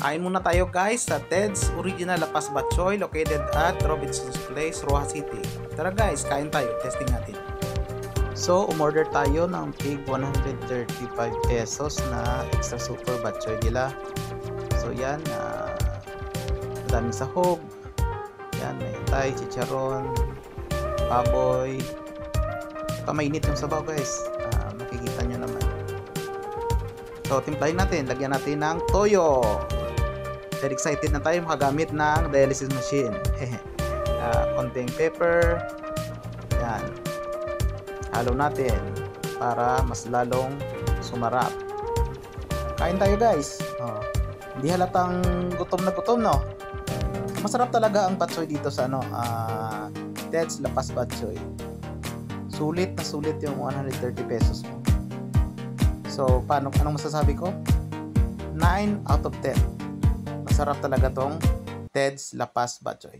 Kain muna tayo guys sa Ted's Original Lapas Batchoy located at Robinson's Place, Roja City. Tara guys, kain tayo. Testing natin. So, umorder tayo ng pig 135 pesos na extra super batchoy nila. So, yan. Daming sahog. Yan, may tay, chicharon, baboy. Mainit yung sabaw guys. Makikita nyo naman. So, timplahin natin. Lagyan natin ng toyo. Very excited na tayo makagamit ng dialysis machine. Konting pepper. Yan. Halo natin para mas lalong sumarap. Kain tayo guys. Hindi halatang gutom na gutom, no? Masarap talaga ang batchoy dito sa Ted's Lapas Batchoy. Sulit na sulit yung 130 pesos mo. So, anong masasabi ko? 9 out of 10. Masarap talaga tong Ted's Lapas Batchoy.